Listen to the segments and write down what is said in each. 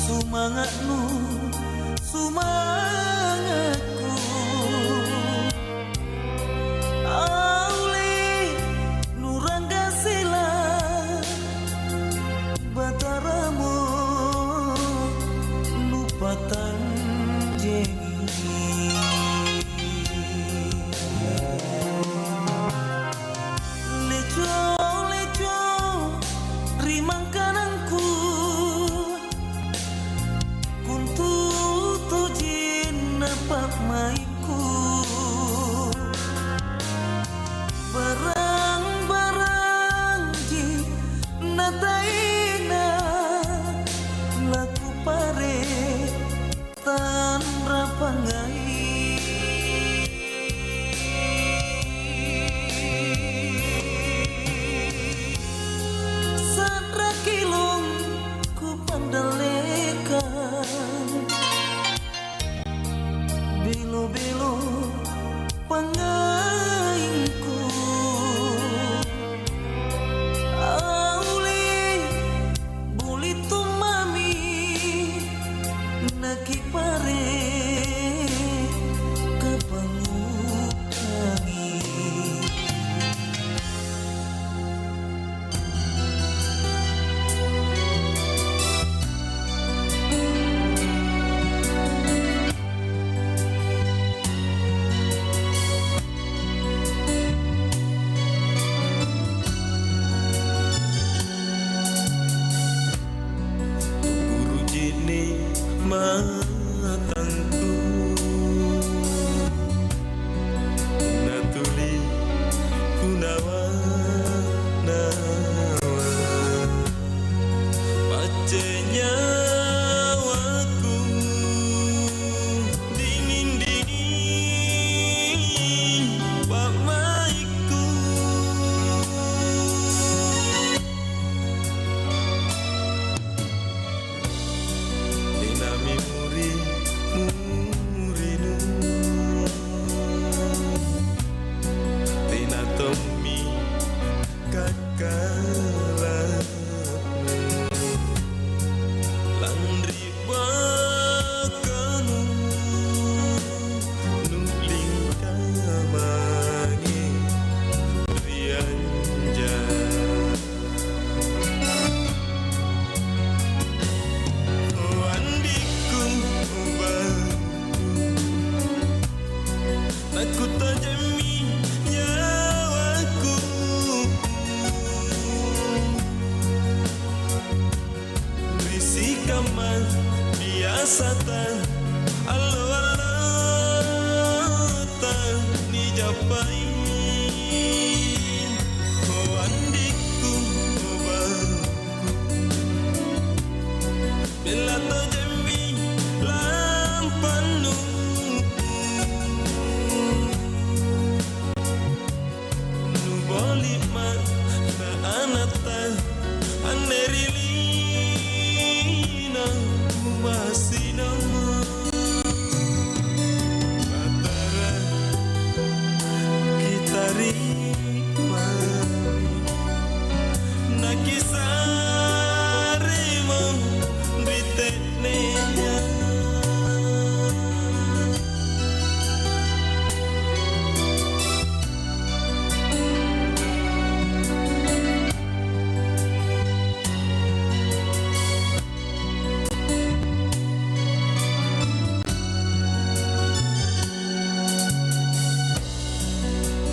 Sumangatmu, sumangatku. Auli nurangga sila bataramu lupatan jengi. Leco rimang kananku kuntu tojin napak maiku. Barang-barang ji nataina laku pare tan rapangai. Sadra kilung ku pandalekan belo-belo pangaingku. Auli buli tumami naki pare kapangutangi. Matangku natuli kunawa nawa pacenya waku dingin-dingin pak maiku. Dinami murinu tina tomi kakalamu landri bakanu nuling kamangi rianja. Aku tajami nyawaku risik kamar biasa tan alo tan nijapai. Oh andiku obaku bela tajami lampanu bolima na anata anerilina masina batara kitari nakisarimo ritenenya.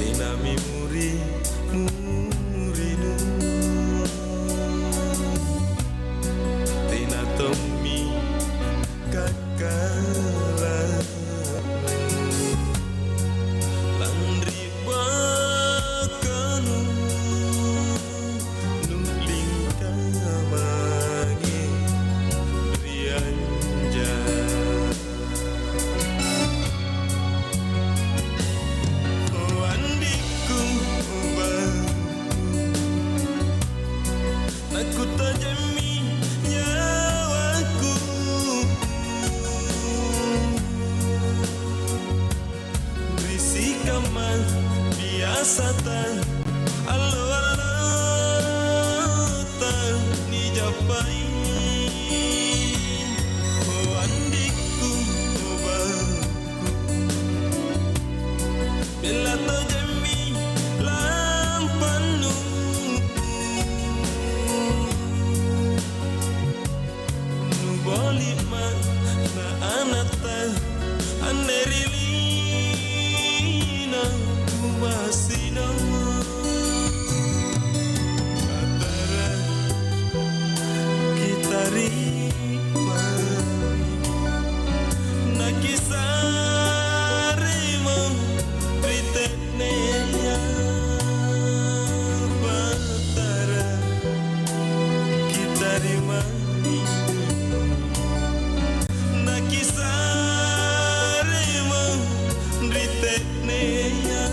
Dinami murinu tina tomi kakalamu landri bakanu nuling kamangi rianja. Aku tajami nyawaku risik kamar biasa tan alo tan nijapai. lima na anata anerilina kumasina katara kitarima nakisarima riteneya batara kitarima nakisarima riteneya.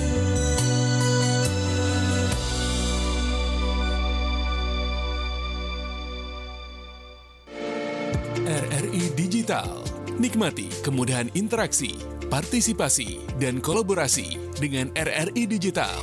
RRI Digital. Nikmati kemudahan interaksi, partisipasi, dan kolaborasi dengan RRI Digital.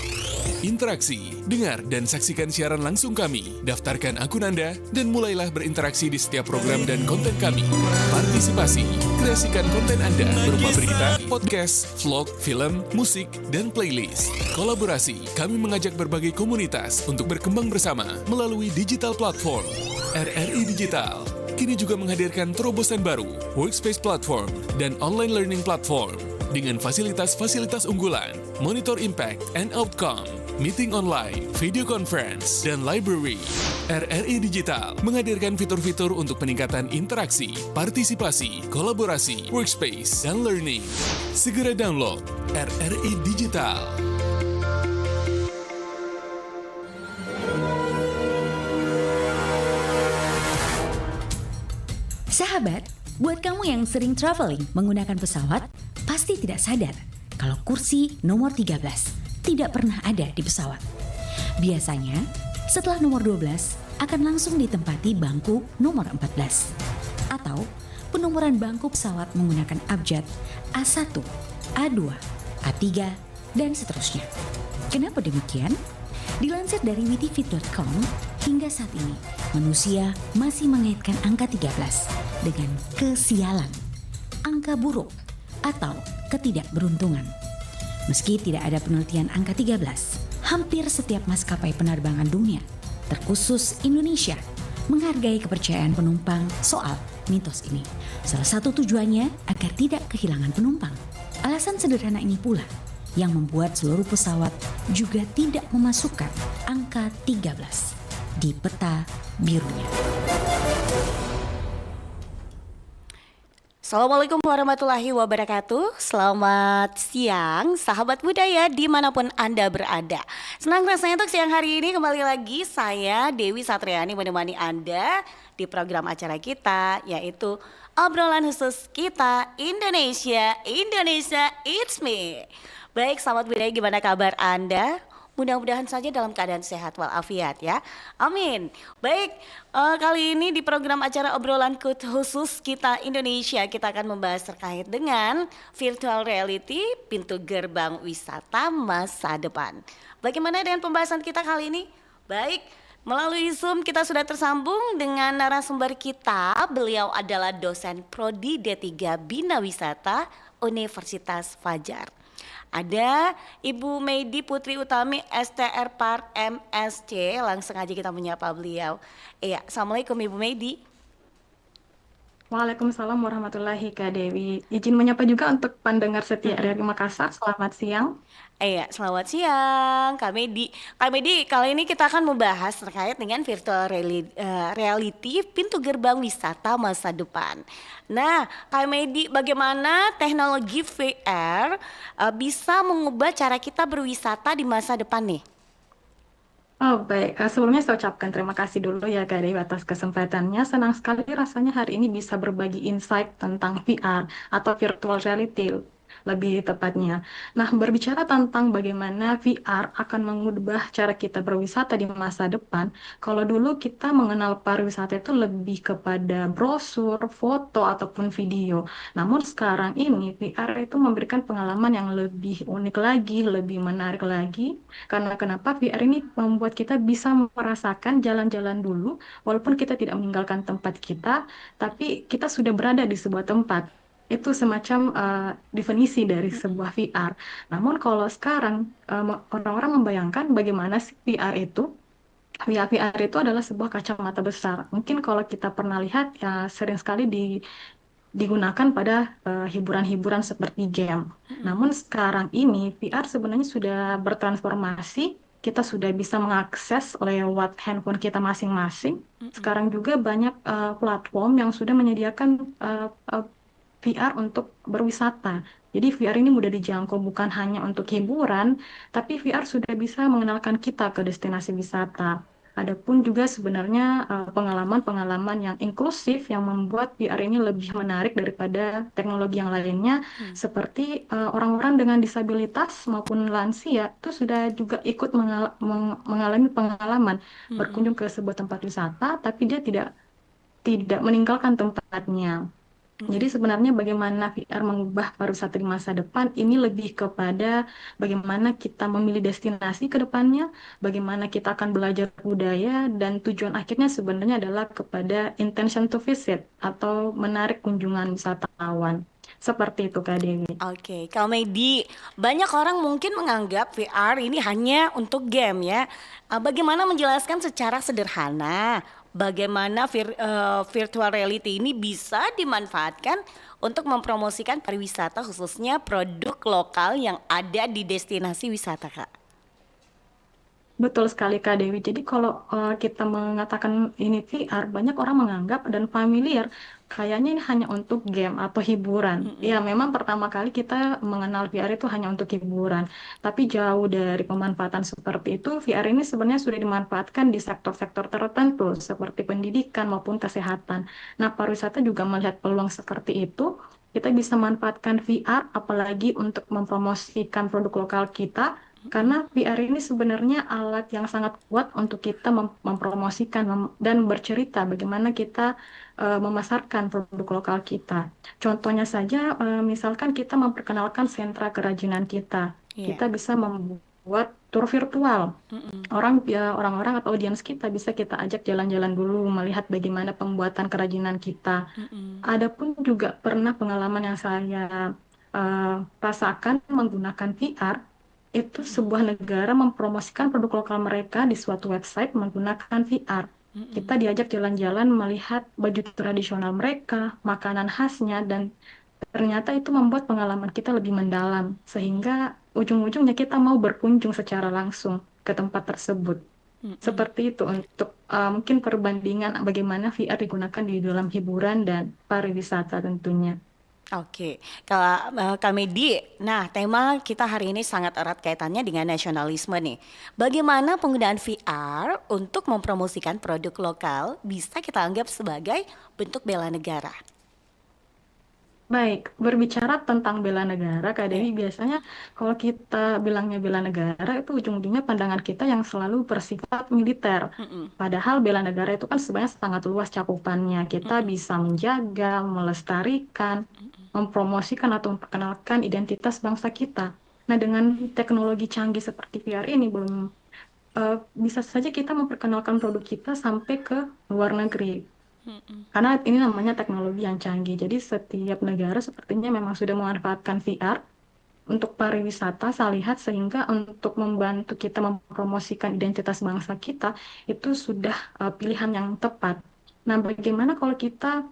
Interaksi, dengar dan saksikan siaran langsung kami, daftarkan akun Anda, dan mulailah berinteraksi di setiap program dan konten kami. Partisipasi, kreasikan konten Anda berupa berita, podcast, vlog, film, musik, dan playlist. Kolaborasi, kami mengajak berbagai komunitas untuk berkembang bersama melalui digital platform. RRI Digital kini juga menghadirkan terobosan baru, workspace platform, dan online learning platform dengan fasilitas-fasilitas unggulan, monitor impact and outcome, meeting online, video conference, dan library. RRI Digital menghadirkan fitur-fitur untuk peningkatan interaksi, partisipasi, kolaborasi, workspace, dan learning. Segera download RRI Digital. Sahabat, buat kamu yang sering traveling menggunakan pesawat, pasti tidak sadar kalau kursi nomor 13 tidak pernah ada di pesawat. Biasanya, setelah nomor 12 akan langsung ditempati bangku nomor 14. Atau penomoran bangku pesawat menggunakan abjad A1, A2, A3, dan seterusnya. Kenapa demikian? Dilansir dari witivit.com, hingga saat ini manusia masih mengaitkan angka 13 dengan kesialan, angka buruk, atau ketidakberuntungan. Meski tidak ada penelitian angka 13, hampir setiap maskapai penerbangan dunia, terkhusus Indonesia, menghargai kepercayaan penumpang soal mitos ini. Salah satu tujuannya agar tidak kehilangan penumpang. Alasan sederhana ini pula yang membuat seluruh pesawat juga tidak memasukkan angka 13 di peta birunya. Assalamualaikum warahmatullahi wabarakatuh. Selamat siang sahabat budaya dimanapun Anda berada. Senang rasanya untuk siang hari ini kembali lagi saya Dewi Satriani menemani Anda di program acara kita, yaitu obrolan khusus kita Indonesia It's Me. Baik sahabat budaya, gimana kabar Anda? Mudah-mudahan saja dalam keadaan sehat walafiat ya. Amin. Baik, kali ini di program acara obrolan khusus kita Indonesia, kita akan membahas terkait dengan virtual reality, pintu gerbang wisata masa depan. Bagaimana dengan pembahasan kita kali ini? Baik, melalui Zoom kita sudah tersambung dengan narasumber kita. Beliau adalah dosen Prodi D3 Bina Wisata Universitas Fajar. Ada Ibu Meidi Putri Utami STR Part MSc. Langsung aja kita menyapa beliau. Iya, Assalamualaikum Ibu Meidi. Waalaikumsalam warahmatullahi Kak Dewi. Izin menyapa juga untuk pendengar setia RRI Makassar. Selamat siang. Iya, selamat siang Kak Meidi. Kak Meidi, kali ini kita akan membahas terkait dengan virtual reality pintu gerbang wisata masa depan. Nah, Kak Meidi, bagaimana teknologi VR bisa mengubah cara kita berwisata di masa depan nih? Oh baik, sebelumnya saya ucapkan terima kasih dulu ya Kak Dewi atas kesempatannya. Senang sekali rasanya hari ini bisa berbagi insight tentang VR atau virtual reality lebih tepatnya. Nah, berbicara tentang bagaimana VR akan mengubah cara kita berwisata di masa depan, kalau dulu kita mengenal pariwisata itu lebih kepada brosur, foto, ataupun video. Namun sekarang ini VR itu memberikan pengalaman yang lebih unik lagi, lebih menarik lagi. Karena kenapa VR ini membuat kita bisa merasakan jalan-jalan dulu, walaupun kita tidak meninggalkan tempat kita, tapi kita sudah berada di sebuah tempat. Itu semacam definisi dari sebuah VR. Namun kalau sekarang orang-orang membayangkan bagaimana sih VR itu, VR itu adalah sebuah kacamata besar. Mungkin kalau kita pernah lihat ya sering sekali digunakan pada hiburan-hiburan seperti game. Namun sekarang ini VR sebenarnya sudah bertransformasi. Kita sudah bisa mengakses lewat handphone kita masing-masing. Sekarang juga banyak platform yang sudah menyediakan VR untuk berwisata. Jadi VR ini mudah dijangkau bukan hanya untuk hiburan, tapi VR sudah bisa mengenalkan kita ke destinasi wisata. Adapun juga sebenarnya pengalaman-pengalaman yang inklusif yang membuat VR ini lebih menarik daripada teknologi yang lainnya, seperti orang-orang dengan disabilitas maupun lansia itu sudah juga ikut mengalami pengalaman berkunjung ke sebuah tempat wisata, tapi dia tidak tidak meninggalkan tempatnya. Jadi sebenarnya bagaimana VR mengubah pariwisata di masa depan ini lebih kepada bagaimana kita memilih destinasi ke depannya, bagaimana kita akan belajar budaya, dan tujuan akhirnya sebenarnya adalah kepada intention to visit atau menarik kunjungan wisatawan. Seperti itu Kak Dewi. Oke, kalau Medi, banyak orang mungkin menganggap VR ini hanya untuk game ya. Bagaimana menjelaskan secara sederhana bagaimana virtual reality ini bisa dimanfaatkan untuk mempromosikan pariwisata khususnya produk lokal yang ada di destinasi wisata, Kak? Betul sekali Kak Dewi. Jadi kalau kita mengatakan ini VR, banyak orang menganggap dan familiar kayaknya ini hanya untuk game atau hiburan. Ya, memang pertama kali kita mengenal VR itu hanya untuk hiburan. Tapi jauh dari pemanfaatan seperti itu, VR ini sebenarnya sudah dimanfaatkan di sektor-sektor tertentu seperti pendidikan maupun kesehatan. Nah, pariwisata juga melihat peluang seperti itu. Kita bisa manfaatkan VR apalagi untuk mempromosikan produk lokal kita. Karena VR ini sebenarnya alat yang sangat kuat untuk kita mempromosikan dan bercerita bagaimana kita memasarkan produk lokal kita. Contohnya saja, misalkan kita memperkenalkan sentra kerajinan kita, Iya. kita bisa membuat tur virtual. Orang-orang atau audiens kita bisa kita ajak jalan-jalan dulu, melihat bagaimana pembuatan kerajinan kita. Adapun juga pernah pengalaman yang saya rasakan menggunakan VR. Itu sebuah negara mempromosikan produk lokal mereka di suatu website menggunakan VR. Kita diajak jalan-jalan melihat baju tradisional mereka, makanan khasnya, dan ternyata itu membuat pengalaman kita lebih mendalam, sehingga ujung-ujungnya kita mau berkunjung secara langsung ke tempat tersebut. Seperti itu untuk mungkin perbandingan bagaimana VR digunakan di dalam hiburan dan pariwisata tentunya. Oke, kalau Kak Medi, nah tema kita hari ini sangat erat kaitannya dengan nasionalisme nih. Bagaimana penggunaan VR untuk mempromosikan produk lokal bisa kita anggap sebagai bentuk bela negara? Baik, berbicara tentang bela negara, Kak Dewi, biasanya kalau kita bilangnya bela negara itu ujung-ujungnya pandangan kita yang selalu bersifat militer. Padahal bela negara itu kan sebenarnya sangat luas cakupannya. Kita bisa menjaga, melestarikan, mempromosikan atau memperkenalkan identitas bangsa kita. Nah, dengan teknologi canggih seperti VR ini bisa saja kita memperkenalkan produk kita sampai ke luar negeri. Karena ini namanya teknologi yang canggih. Jadi setiap negara sepertinya memang sudah memanfaatkan VR untuk pariwisata, saya lihat, sehingga untuk membantu kita mempromosikan identitas bangsa kita, itu sudah pilihan yang tepat. Nah, bagaimana kalau kita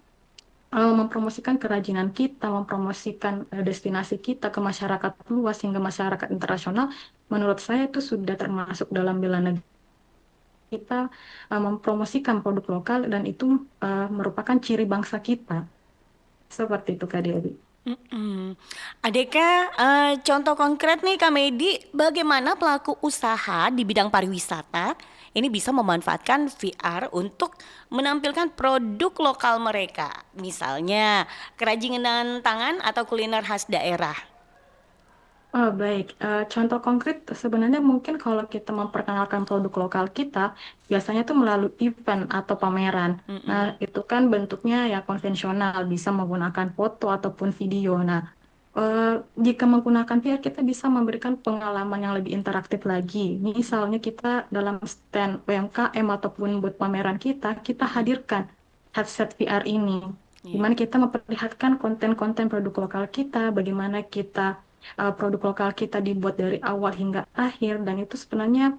mempromosikan kerajinan kita, mempromosikan destinasi kita ke masyarakat luas hingga masyarakat internasional? Menurut saya itu sudah termasuk dalam bela negara. Kita mempromosikan produk lokal dan itu merupakan ciri bangsa kita. Seperti itu Kak Dewi. Adakah contoh konkret nih Kak Medi, bagaimana pelaku usaha di bidang pariwisata ini bisa memanfaatkan VR untuk menampilkan produk lokal mereka, misalnya kerajinan tangan atau kuliner khas daerah? Oh, baik. Contoh konkret sebenarnya mungkin kalau kita memperkenalkan produk lokal kita, biasanya itu melalui event atau pameran. Nah, itu kan bentuknya ya konvensional, bisa menggunakan foto ataupun video. Nah, jika menggunakan VR, kita bisa memberikan pengalaman yang lebih interaktif lagi. Misalnya kita dalam stand UMKM ataupun buat pameran kita hadirkan headset VR ini, di mana kita memperlihatkan konten-konten produk lokal kita, bagaimana kita produk lokal kita dibuat dari awal hingga akhir, dan itu sebenarnya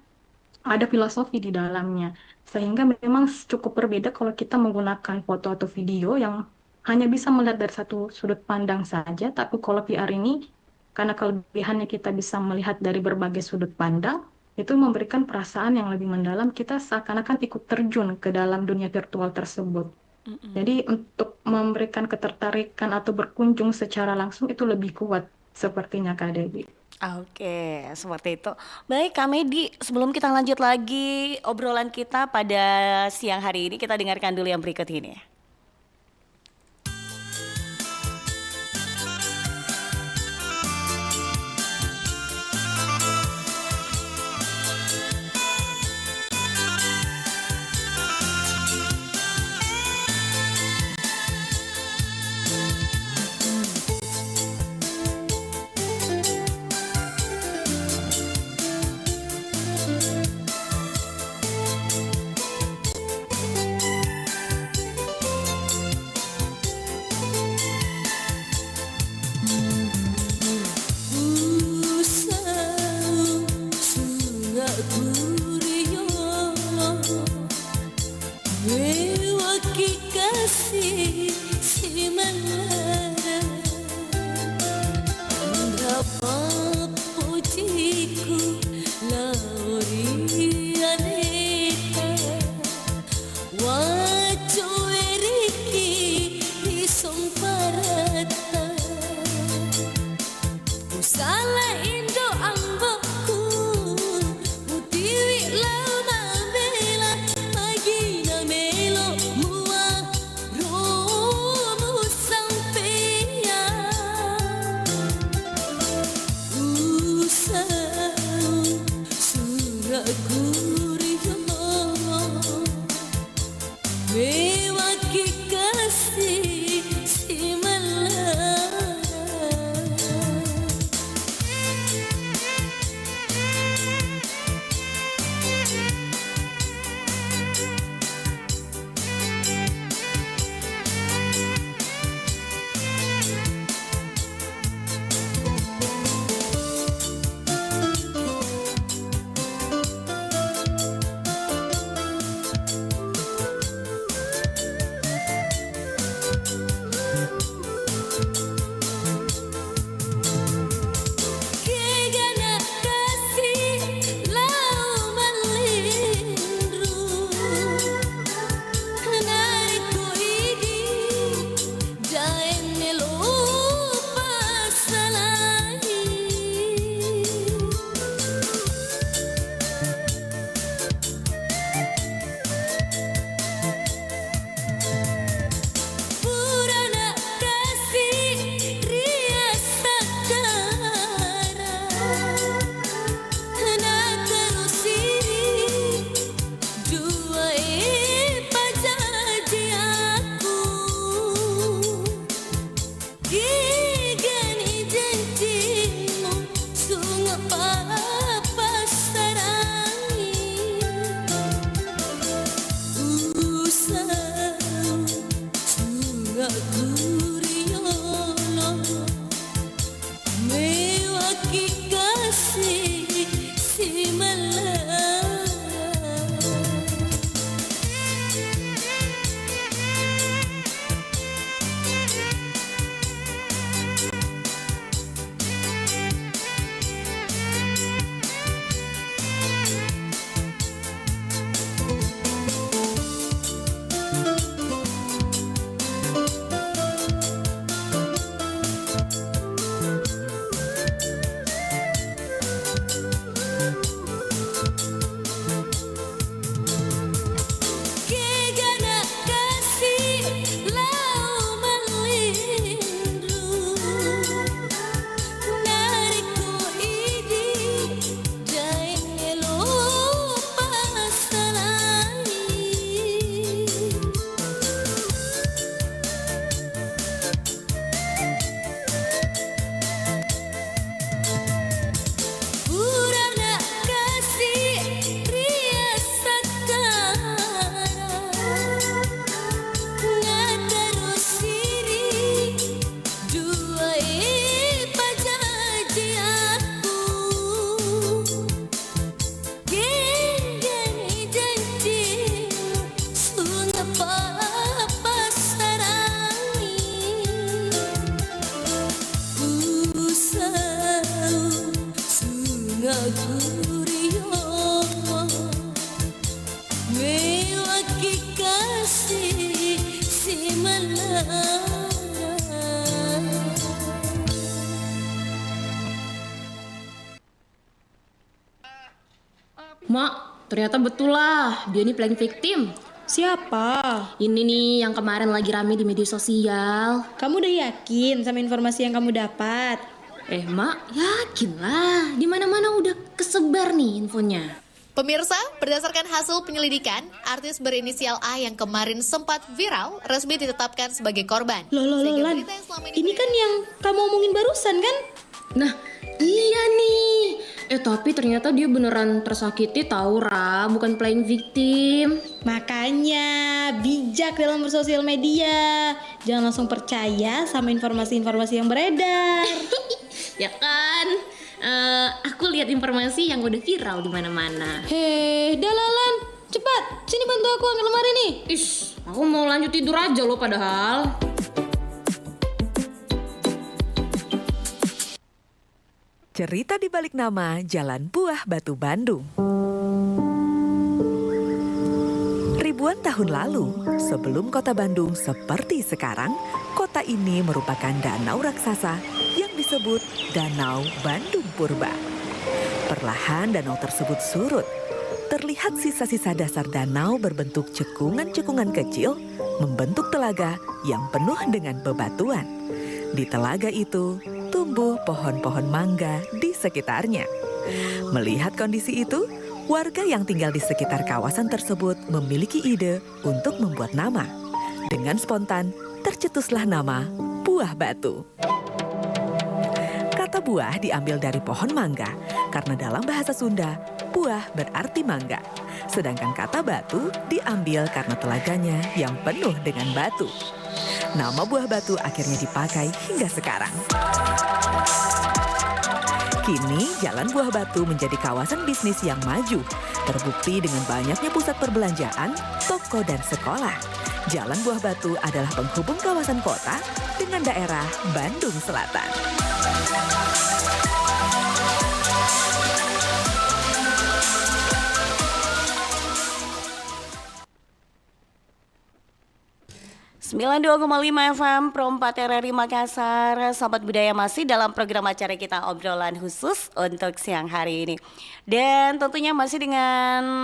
ada filosofi di dalamnya. Sehingga memang cukup berbeda kalau kita menggunakan foto atau video yang hanya bisa melihat dari satu sudut pandang saja, tapi kalau VR ini, karena kelebihannya kita bisa melihat dari berbagai sudut pandang, itu memberikan perasaan yang lebih mendalam, kita seakan-akan ikut terjun ke dalam dunia virtual tersebut. Jadi untuk memberikan ketertarikan atau berkunjung secara langsung itu lebih kuat sepertinya Kak Debbie. Oke, seperti itu. Baik, Kak Medi, sebelum kita lanjut lagi obrolan kita pada siang hari ini, kita dengarkan dulu yang berikut ini. Turio melaki kasih si malara. Mak, ternyata betul lah, dia nih playing victim. Siapa? Ini nih yang kemarin lagi rame di media sosial. Kamu udah yakin sama informasi yang kamu dapat? Mak, yakin lah. Di mana-mana udah kesebar nih infonya. Pemirsa, berdasarkan hasil penyelidikan, artis berinisial A yang kemarin sempat viral resmi ditetapkan sebagai korban. Loh, Sehingga Lan. berita yang selama Ini kan yang kamu omongin barusan kan? Nah, iya nih. Tapi ternyata dia beneran tersakiti tahu, Ra, bukan playing victim. Makanya bijak dalam bersosial media. Jangan langsung percaya sama informasi-informasi yang beredar. Ya kan? Aku lihat informasi yang udah viral di mana-mana. Hei, Dalalan, cepat, sini bantu aku angkat lemari nih. Aku mau lanjut tidur aja loh padahal. Cerita di balik nama Jalan Buah Batu Bandung. Ribuan tahun lalu, sebelum kota Bandung seperti sekarang, kota ini merupakan danau raksasa yang disebut Danau Bandung Purba. Perlahan danau tersebut surut. Terlihat sisa-sisa dasar danau berbentuk cekungan-cekungan kecil membentuk telaga yang penuh dengan bebatuan. Di telaga itu tumbuh pohon-pohon mangga di sekitarnya. Melihat kondisi itu, warga yang tinggal di sekitar kawasan tersebut memiliki ide untuk membuat nama. Dengan spontan, tercetuslah nama Buah Batu. Kata buah diambil dari pohon mangga, karena dalam bahasa Sunda, buah berarti mangga. Sedangkan kata batu diambil karena telaganya yang penuh dengan batu. Nama Buah Batu akhirnya dipakai hingga sekarang. Kini Jalan Buah Batu menjadi kawasan bisnis yang maju, terbukti dengan banyaknya pusat perbelanjaan, toko dan sekolah. Jalan Buah Batu adalah penghubung kawasan kota dengan daerah Bandung Selatan. 92,5 FM Pro 4 RRI Makassar. Sahabat budaya masih dalam program acara kita obrolan khusus untuk siang hari ini. Dan tentunya masih dengan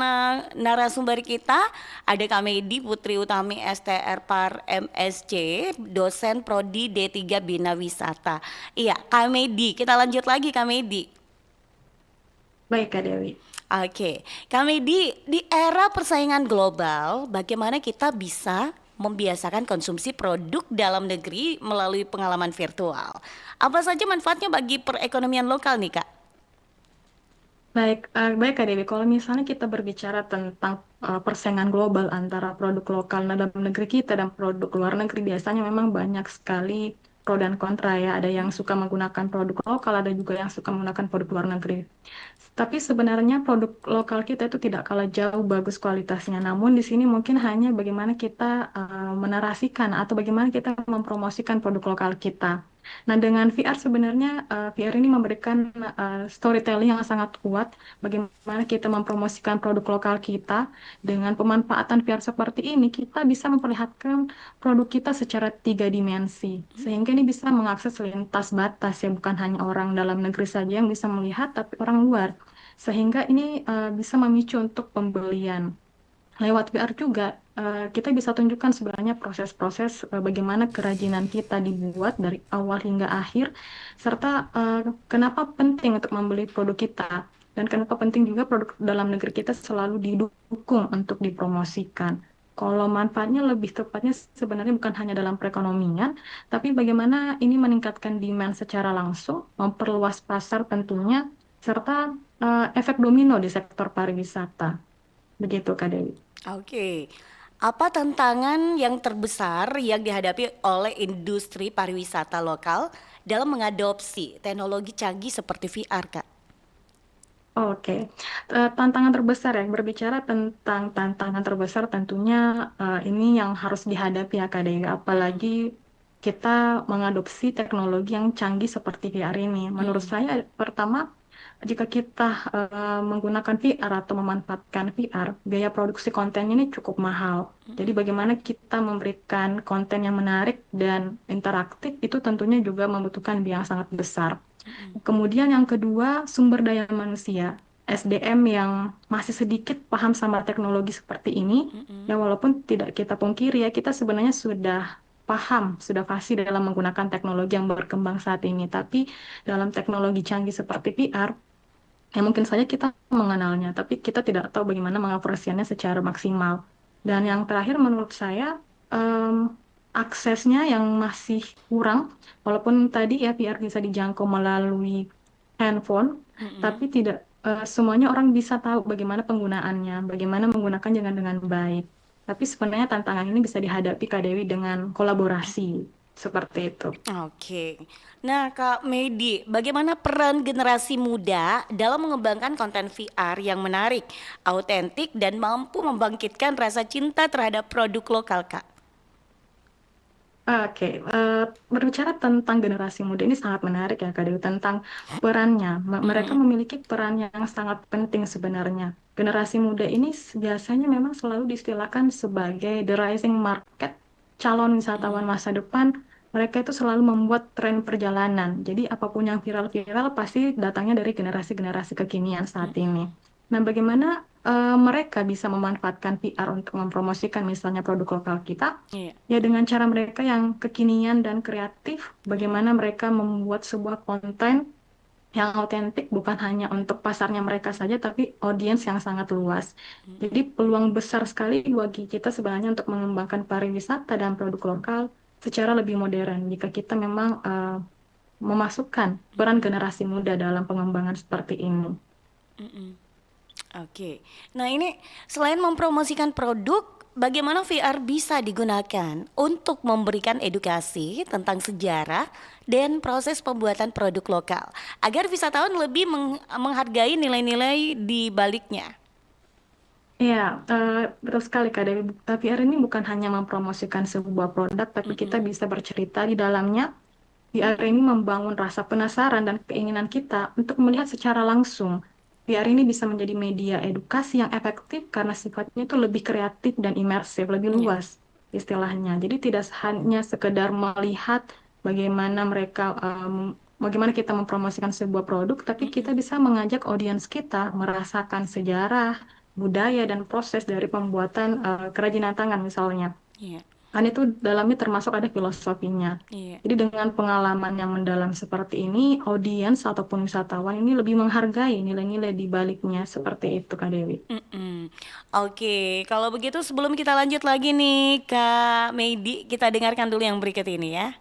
narasumber kita ada Kak Medi Putri Utami STR Par MSc, dosen Prodi D3 Bina Wisata. Iya, Kak Medi, kita lanjut lagi Kak Medi. Baik Kak Dewi. Oke, Kak Medi, di era persaingan global, bagaimana kita bisa membiasakan konsumsi produk dalam negeri melalui pengalaman virtual? Apa saja manfaatnya bagi perekonomian lokal nih Kak? Baik Kak Dewi, kalau misalnya kita berbicara tentang persaingan global antara produk lokal dalam negeri kita dan produk luar negeri, biasanya memang banyak sekali pro dan kontra ya. Ada yang suka menggunakan produk lokal, ada juga yang suka menggunakan produk luar negeri. Tapi sebenarnya produk lokal kita itu tidak kalah jauh bagus kualitasnya. Namun di sini mungkin hanya bagaimana kita menarasikan atau bagaimana kita mempromosikan produk lokal kita. Nah, dengan VR sebenarnya VR ini memberikan storytelling yang sangat kuat bagaimana kita mempromosikan produk lokal kita. Dengan pemanfaatan VR seperti ini, kita bisa memperlihatkan produk kita secara 3 dimensi. Sehingga ini bisa mengakses lintas batas ya, bukan hanya orang dalam negeri saja yang bisa melihat, tapi orang luar. Sehingga ini bisa memicu untuk pembelian. Lewat VR juga kita bisa tunjukkan sebenarnya proses-proses bagaimana kerajinan kita dibuat dari awal hingga akhir, serta kenapa penting untuk membeli produk kita, dan kenapa penting juga produk dalam negeri kita selalu didukung untuk dipromosikan. Kalau manfaatnya lebih tepatnya sebenarnya bukan hanya dalam perekonomian, tapi bagaimana ini meningkatkan demand secara langsung, memperluas pasar tentunya, serta efek domino di sektor pariwisata. Begitu Kak Dewi. Oke. Apa tantangan yang terbesar yang dihadapi oleh industri pariwisata lokal dalam mengadopsi teknologi canggih seperti VR, Kak? Oke, tantangan terbesar ya, berbicara tentang tantangan terbesar tentunya ini yang harus dihadapi ya Kak Dewi, apalagi kita mengadopsi teknologi yang canggih seperti VR ini. Menurut saya pertama, jika kita menggunakan VR atau memanfaatkan VR, biaya produksi kontennya ini cukup mahal. Jadi bagaimana kita memberikan konten yang menarik dan interaktif itu tentunya juga membutuhkan biaya yang sangat besar. Kemudian yang kedua, sumber daya manusia. SDM yang masih sedikit paham sama teknologi seperti ini, ya walaupun tidak kita pungkiri ya, kita sebenarnya sudah paham, sudah fasih dalam menggunakan teknologi yang berkembang saat ini. Tapi dalam teknologi canggih seperti VR, ya mungkin saja kita mengenalnya, tapi kita tidak tahu bagaimana mengoperasikannya secara maksimal. Dan yang terakhir menurut saya, aksesnya yang masih kurang, walaupun tadi ya VR bisa dijangkau melalui handphone, tapi tidak semuanya orang bisa tahu bagaimana penggunaannya, bagaimana menggunakannya dengan baik. Tapi sebenarnya tantangan ini bisa dihadapi Kak Dewi dengan kolaborasi, seperti itu. Oke. Nah, Kak Medi, bagaimana peran generasi muda dalam mengembangkan konten VR yang menarik, autentik, dan mampu membangkitkan rasa cinta terhadap produk lokal, Kak? Oke, berbicara tentang generasi muda ini sangat menarik ya Kak Dewi, tentang perannya. Mereka memiliki peran yang sangat penting sebenarnya. Generasi muda ini biasanya memang selalu diistilahkan sebagai the rising market, calon wisatawan masa depan. Mereka itu selalu membuat tren perjalanan. Jadi apapun yang viral-viral pasti datangnya dari generasi-generasi kekinian saat ini. Nah, bagaimana mereka bisa memanfaatkan VR untuk mempromosikan misalnya produk lokal kita? Ya dengan cara mereka yang kekinian dan kreatif, bagaimana mereka membuat sebuah konten yang autentik bukan hanya untuk pasarnya mereka saja, tapi audiens yang sangat luas. Jadi peluang besar sekali bagi kita sebenarnya untuk mengembangkan pariwisata dan produk lokal secara lebih modern jika kita memang memasukkan peran generasi muda dalam pengembangan seperti ini. Oke. Nah, ini selain mempromosikan produk, bagaimana VR bisa digunakan untuk memberikan edukasi tentang sejarah dan proses pembuatan produk lokal agar wisatawan lebih menghargai nilai-nilai di baliknya? Ya, betul sekali Kak Dewi. VR ini bukan hanya mempromosikan sebuah produk, tapi kita bisa bercerita di dalamnya. VR ini membangun rasa penasaran dan keinginan kita untuk melihat secara langsung. VR ini bisa menjadi media edukasi yang efektif karena sifatnya itu lebih kreatif dan imersif, lebih luas istilahnya. Jadi tidak hanya sekedar melihat bagaimana bagaimana kita mempromosikan sebuah produk, tapi kita bisa mengajak audiens kita merasakan sejarah, budaya, dan proses dari pembuatan kerajinan tangan misalnya. Kan itu dalamnya termasuk ada filosofinya. Jadi dengan pengalaman yang mendalam seperti ini, audiens ataupun wisatawan ini lebih menghargai nilai-nilai di baliknya, seperti itu Kak Dewi. Oke, kalau begitu sebelum kita lanjut lagi nih Kak Medi, kita dengarkan dulu yang berikut ini ya.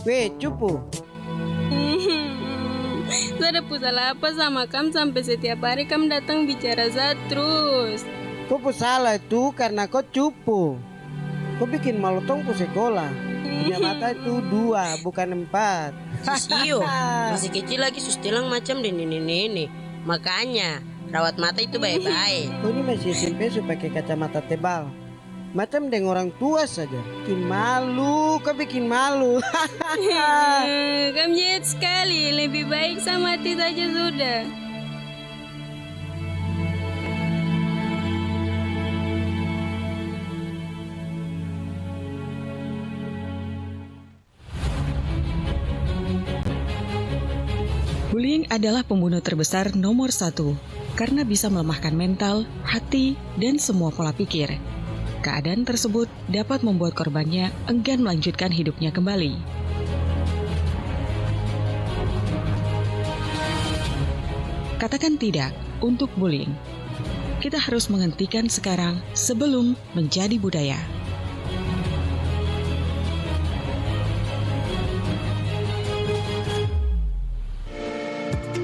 Weh, cupu. Saya ada salah apa sama kamu sampai setiap hari kamu datang bicara saya terus. Kau salah itu karena kau cupu. Kau bikin malu tong pu sekolah. Punya mata itu 2, bukan 4. Sisio, masih kecil lagi sustilang macam ini. Makanya rawat mata itu baik-baik. Kau ini masih SMP supaya pakai kacamata tebal. Macam dengan orang tua saja. Bikin malu, kau bikin malu. Kamu jahat sekali, lebih baik sama mati saja sudah. Bullying adalah pembunuh terbesar nomor 1 karena bisa melemahkan mental, hati, dan semua pola pikir. Keadaan tersebut dapat membuat korbannya enggan melanjutkan hidupnya kembali. Katakan tidak untuk bullying. Kita harus menghentikan sekarang sebelum menjadi budaya.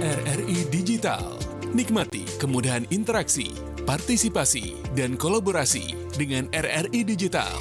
RRI Digital. Nikmati kemudahan interaksi, partisipasi, dan kolaborasi dengan RRI Digital.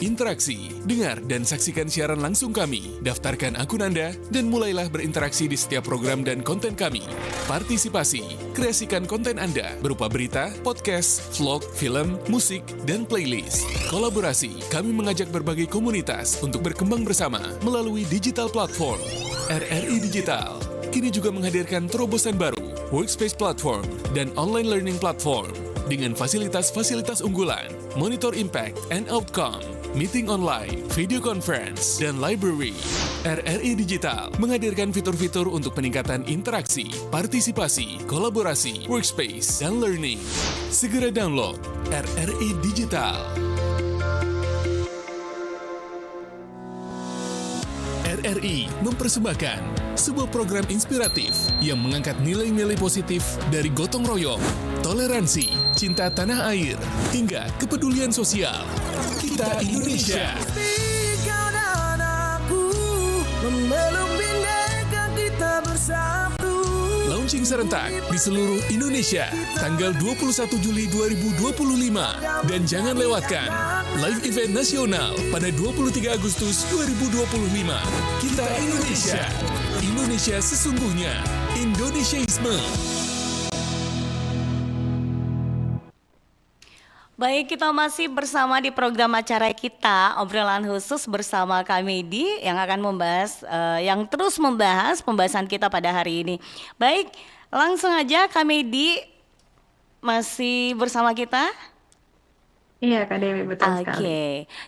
Interaksi, dengar, dan saksikan siaran langsung kami. Daftarkan akun Anda dan mulailah berinteraksi di setiap program dan konten kami. Partisipasi, kreasikan konten Anda berupa berita, podcast, vlog, film, musik, dan playlist. Kolaborasi, kami mengajak berbagai komunitas untuk berkembang bersama melalui digital platform. RRI Digital kini juga menghadirkan terobosan baru, workspace platform, dan online learning platform dengan fasilitas-fasilitas unggulan, monitor impact and outcome, meeting online, video conference, dan library. RRI Digital menghadirkan fitur-fitur untuk peningkatan interaksi, partisipasi, kolaborasi, workspace, dan learning. Segera download RRI Digital. RRI mempersembahkan sebuah program inspiratif yang mengangkat nilai-nilai positif dari gotong royong, toleransi, cinta tanah air, hingga kepedulian sosial. Kita Indonesia. Kau dan aku memeluk bineka kita bersatu. Launching serentak di seluruh Indonesia tanggal 21 Juli 2025. Dan jangan lewatkan live event nasional pada 23 Agustus 2025. Kita Indonesia. Indonesia sesungguhnya. Indonesiaisme. Baik, kita masih bersama di program acara kita, obrolan khusus bersama Kak Medi yang akan membahas, yang terus membahas pembahasan kita pada hari ini. Baik, langsung aja Kak Medi masih bersama kita? Iya Kak Dewi, betul sekali. Oke,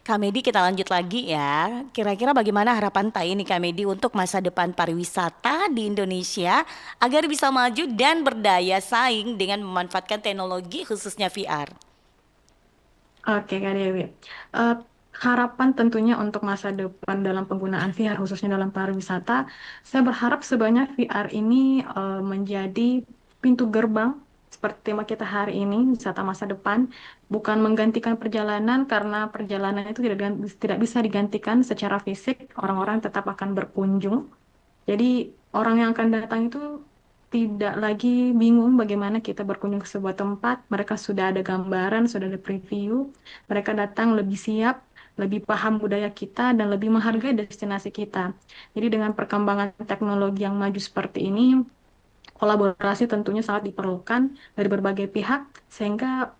Kak Medi kita lanjut lagi ya. Kira-kira bagaimana harapan Tai ini Kak Medi untuk masa depan pariwisata di Indonesia agar bisa maju dan berdaya saing dengan memanfaatkan teknologi khususnya VR? Oke Kak Dewi. Harapan tentunya untuk masa depan dalam penggunaan VR khususnya dalam pariwisata, saya berharap sebanyak VR ini menjadi pintu gerbang seperti tema kita hari ini, wisata masa depan, bukan menggantikan perjalanan karena perjalanan itu tidak bisa digantikan secara fisik, orang-orang tetap akan berkunjung. Jadi orang yang akan datang itu tidak lagi bingung bagaimana kita berkunjung ke sebuah tempat, mereka sudah ada gambaran, sudah ada preview, mereka datang lebih siap, lebih paham budaya kita, dan lebih menghargai destinasi kita. Jadi dengan perkembangan teknologi yang maju seperti ini, kolaborasi tentunya sangat diperlukan dari berbagai pihak, sehingga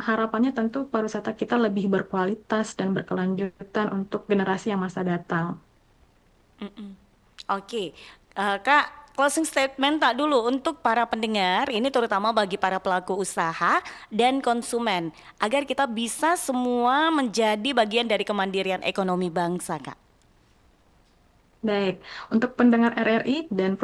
harapannya tentu pariwisata kita lebih berkualitas dan berkelanjutan untuk generasi yang masa datang. Oke, Kak, closing statement tak dulu untuk para pendengar, ini terutama bagi para pelaku usaha dan konsumen, agar kita bisa semua menjadi bagian dari kemandirian ekonomi bangsa, Kak. Baik, untuk pendengar RRI dan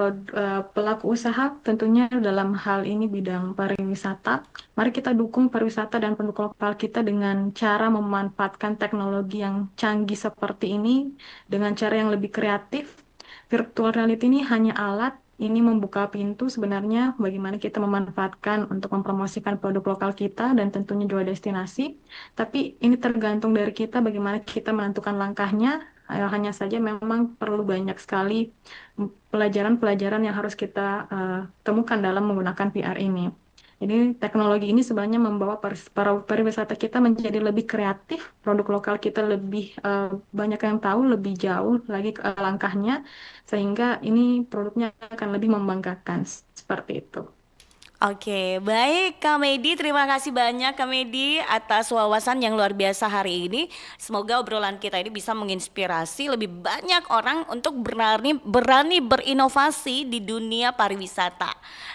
pelaku usaha tentunya dalam hal ini bidang pariwisata, mari kita dukung pariwisata dan pendukung lokal kita dengan cara memanfaatkan teknologi yang canggih seperti ini dengan cara yang lebih kreatif. Virtual reality ini hanya alat, ini membuka pintu sebenarnya bagaimana kita memanfaatkan untuk mempromosikan produk lokal kita dan tentunya juga destinasi. Tapi ini tergantung dari kita bagaimana kita menentukan langkahnya, Hanya saja memang perlu banyak sekali pelajaran-pelajaran yang harus kita temukan dalam menggunakan VR ini. Jadi teknologi ini sebenarnya membawa para pariwisata kita menjadi lebih kreatif, produk lokal kita lebih banyak yang tahu, lebih jauh lagi langkahnya, sehingga ini produknya akan lebih membanggakan seperti itu. Oke, baik Kak Medi, terima kasih banyak Kak Medi atas wawasan yang luar biasa hari ini. Semoga obrolan kita ini bisa menginspirasi lebih banyak orang untuk berani berinovasi di dunia pariwisata.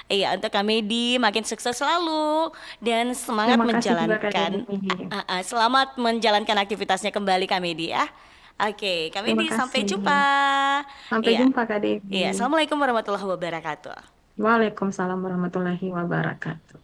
Iya, untuk Kak Medi makin sukses selalu dan semangat Terima kasih juga, Kak menjalankan Dewi. selamat menjalankan aktivitasnya kembali Kak Medi ya. Oke, Kak Terima Medi sampai kasih. jumpa. Sampai Iya. jumpa, Kak Devi. Iya, Assalamualaikum warahmatullahi wabarakatuh. Waalaikumsalam warahmatullahi wabarakatuh.